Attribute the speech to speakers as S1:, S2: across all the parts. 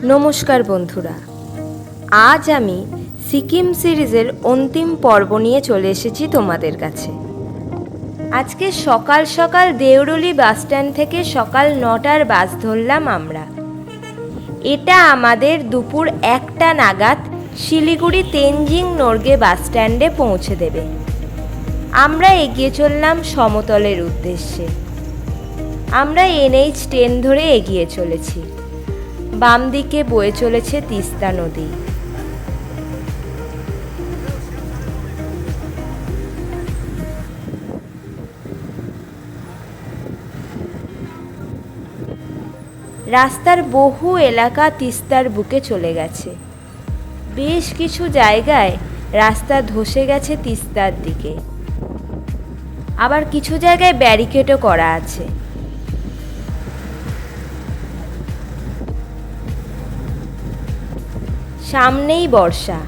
S1: নমস্কার বন্ধুরা, আজ আমি সিকিম সিরিজের অন্তিম পর্ব নিয়ে চলে এসেছি তোমাদের কাছে। আজকে সকাল সকাল দেউরুলি বাসস্ট্যান্ড থেকে সকাল 9টার বাস ধরলাম আমরা। এটা আমাদের দুপুর 1টা নাগাদ শিলিগুড়ি তেনজিং নোরগে বাসস্ট্যান্ডে পৌঁছে দেবে। আমরা এগিয়ে চললাম সমতলের উদ্দেশ্যে। আমরা NH10 ধরে এগিয়ে চলেছি। বাম দিকে বয়ে চলেছে তিস্তা নদী। রাস্তার বহু এলাকা তিস্তার বুকে চলে গেছে। বেশ কিছু জায়গায় রাস্তা ধসে গেছে তিস্তার দিকে, আবার কিছু জায়গায় ব্যারিকেডও করা আছে। সামনেই বর্ষা,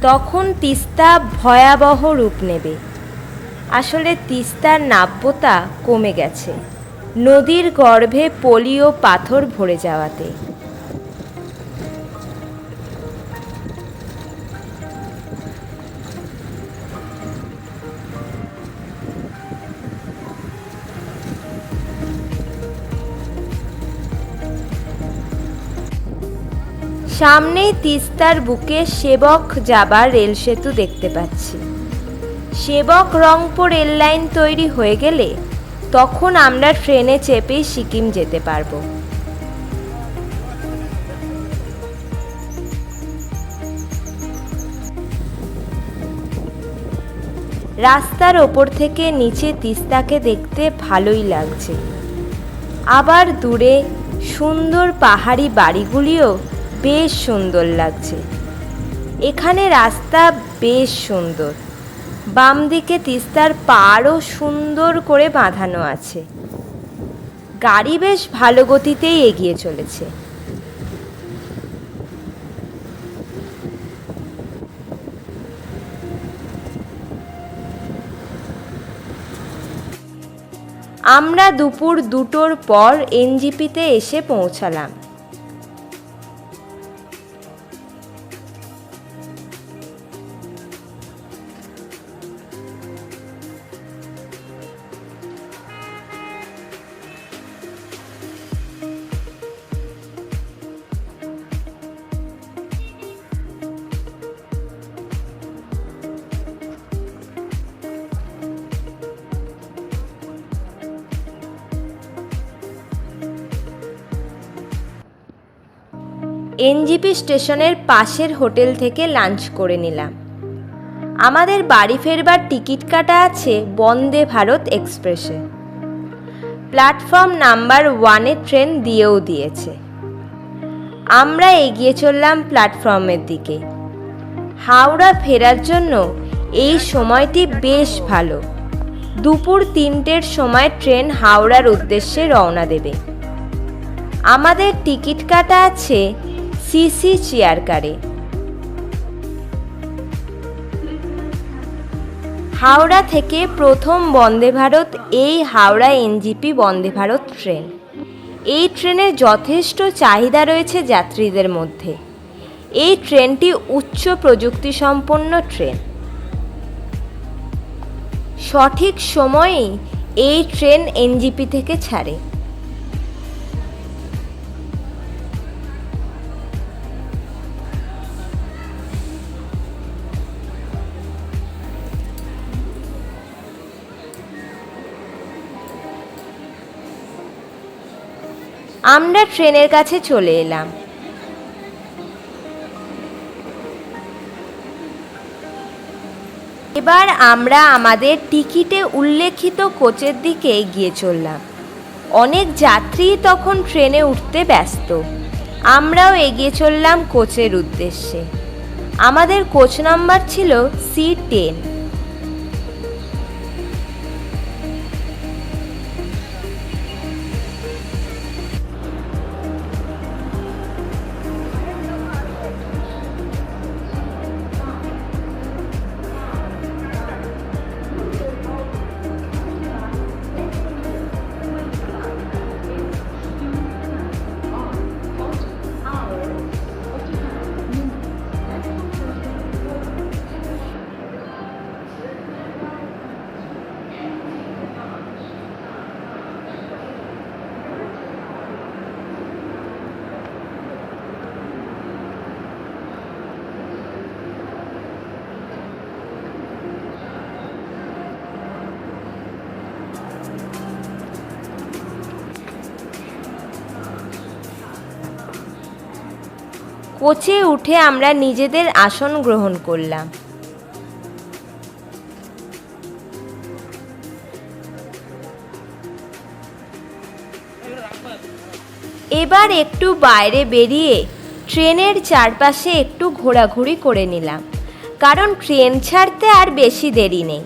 S1: তখন তিস্তা ভয়াবহ রূপ নেবে। আসলে তিস্তার নাব্যতা কমে গেছে নদীর গর্ভে পলি ও পাথর ভরে যাওয়াতে। সামনেই তিস্তার বুকে সেবক যাবার রেল সেতু দেখতে পাচ্ছি। সেবক রংপুর রেল লাইন তৈরি হয়ে গেলে তখন আমরা ট্রেনে চেপে সিকিম যেতে পারবো। রাস্তার ওপর থেকে নিচে তিস্তাকে দেখতে ভালোই লাগছে। আবার দূরে সুন্দর পাহাড়ি বাড়িগুলিও বেশ সুন্দর লাগছে। এখানে রাস্তা বেশ সুন্দর। বাম দিকে তিস্তার পাড়ও সুন্দর করে বাঁধানো আছে। গাড়ি বেশ ভালো গতিতেই এগিয়ে চলেছে। আমরা দুপুর 2টোর পর NGPতে এসে পৌঁছালাম। NGP স্টেশনের পাশের হোটেল থেকে লাঞ্চ করে নিলাম। আমাদের বাড়ি ফেরবার টিকিট কাটা আছে বন্দে ভারত এক্সপ্রেসে। প্ল্যাটফর্ম নাম্বার 1-এ ট্রেন দিয়েও দিয়েছে। আমরা এগিয়ে চললাম প্ল্যাটফর্মের দিকে। হাওড়া ফেরার জন্য এই সময়টি বেশ ভালো। দুপুর 3টের সময় ট্রেন হাওড়ার উদ্দেশ্যে রওনা দেবে। আমাদের টিকিট কাটা আছে CC চেয়ার কারে। হাওড়া থেকে প্রথম বন্দে ভারত এই হাওড়া NGP বন্দে ভারত ট্রেন। এই ট্রেনের যথেষ্ট চাহিদা রয়েছে যাত্রীদের মধ্যে। এই ট্রেনটি উচ্চ প্রযুক্তি সম্পন্ন ট্রেন। সঠিক সময়েই এই ট্রেন NGP থেকে ছাড়ে। আমরা ট্রেনের কাছে চলে এলাম। এবার আমরা আমাদের টিকিটে উল্লেখিত কোচের দিকে এগিয়ে চললাম। অনেক যাত্রী তখন ট্রেনে উঠতে ব্যস্ত। আমরাও এগিয়ে চললাম কোচের উদ্দেশ্যে। আমাদের কোচ নাম্বার ছিল C10। কোচে উঠে আমরা নিজেদের আসন গ্রহণ করলাম। এবার একটু বাইরে বেরিয়ে ট্রেনের চারপাশে একটু ঘোরাঘুরি করে নিলাম, কারণ ট্রেন ছাড়তে আর বেশি দেরি নেই।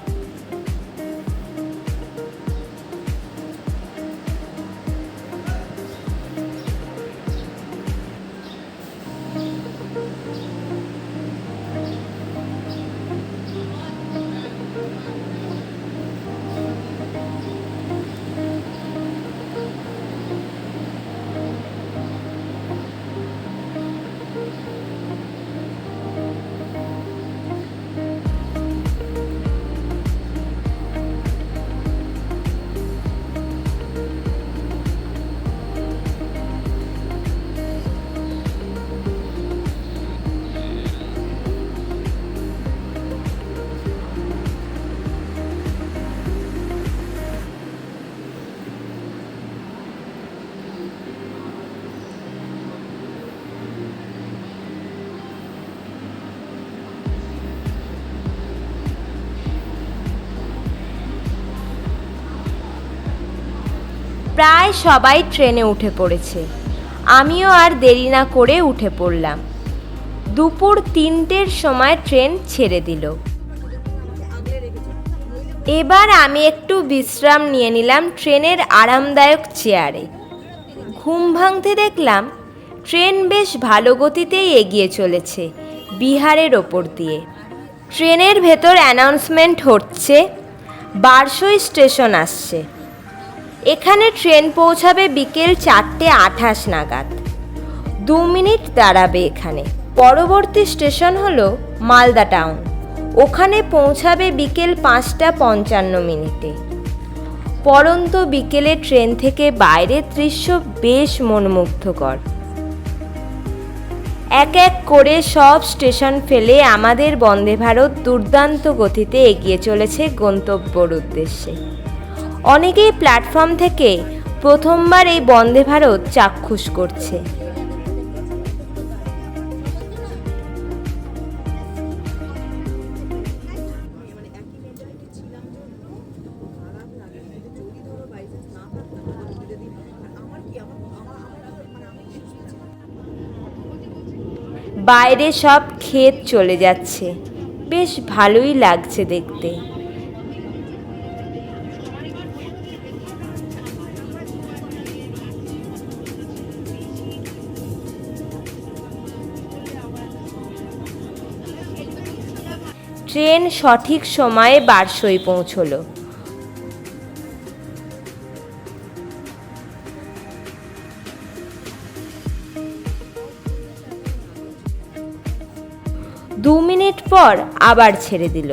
S1: প্রায় সবাই ট্রেনে উঠে পড়েছে, আমিও আর দেরি না করে উঠে পড়লাম। দুপুর 3টের সময় ট্রেন ছেড়ে দিল। এবার আমি একটু বিশ্রাম নিয়ে নিলাম ট্রেনের আরামদায়ক চেয়ারে। ঘুম ভাঙতে দেখলাম ট্রেন বেশ ভালো গতিতেই এগিয়ে চলেছে বিহারের ওপর দিয়ে। ট্রেনের ভেতর অ্যানাউন্সমেন্ট হচ্ছে, বারসই স্টেশন আসছে। এখানে ট্রেন পৌঁছাবে বিকেল 4:28 নাগাদ। 2 মিনিট দাঁড়াবে এখানে। পরবর্তী স্টেশন হলো মালদা টাউন, ওখানে পৌঁছাবে বিকেল 5:55। পরন্ত বিকেলে ট্রেন থেকে বাইরের দৃশ্য বেশ মনোমুগ্ধকর। এক এক করে সব স্টেশন ফেলে আমাদের বন্দে ভারত দুর্দান্ত গতিতে এগিয়ে চলেছে গন্তব্যর উদ্দেশ্যে। অনেকেই প্ল্যাটফর্ম থেকে প্রথমবার এই বন্দে ভারত চাক্ষুষ করছে। বাইরে সব ক্ষেত চলে যাচ্ছে, বেশ ভালোই লাগছে দেখতে। ট্রেন সঠিক সময়ে বারসই পৌঁছলো। দু মিনিট পর আবার ছেড়ে দিল।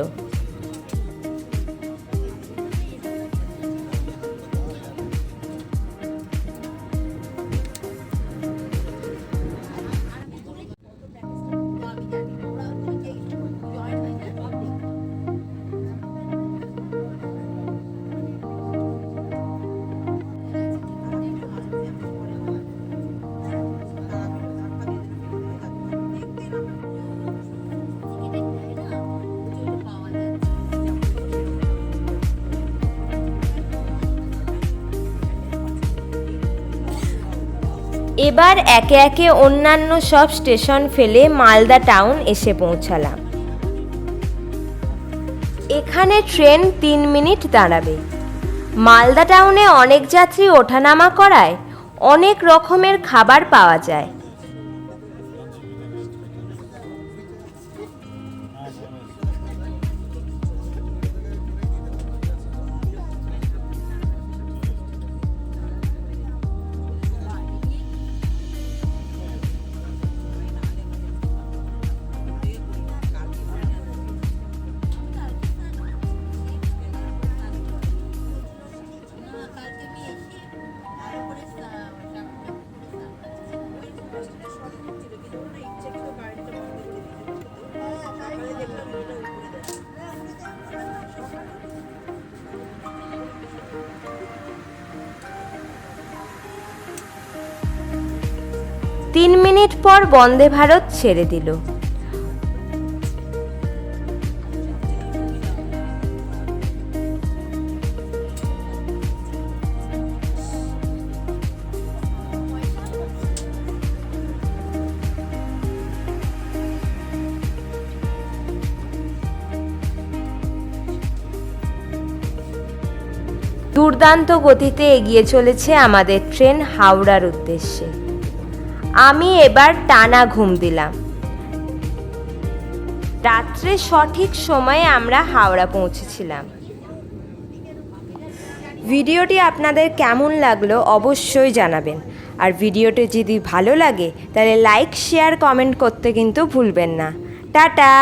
S1: এবার একে একে অন্যান্য সব স্টেশন ফেলে মালদা টাউন এসে পৌঁছালাম। এখানে ট্রেন 3 মিনিট দাঁড়াবে। মালদা টাউনে অনেক যাত্রী ওঠানামা করায় অনেক রকমের খাবার পাওয়া যায়। 3 মিনিট পর বন্দে ভারত ছেড়ে দিল। দুর্দান্ত গতিতে এগিয়ে চলেছে আমাদের ট্রেন হাওড়ার উদ্দেশ্যে। আমি এবার টানা ঘুম দিলাম। রাত্রে সঠিক সময়ে আমরা হাওড়া পৌঁছেছিলাম। ভিডিওটি আপনাদের কেমন লাগলো অবশ্যই জানাবেন। আর ভিডিওটি যদি ভালো লাগে তাহলে লাইক, শেয়ার, কমেন্ট করতে কিন্তু ভুলবেন না। টাটা।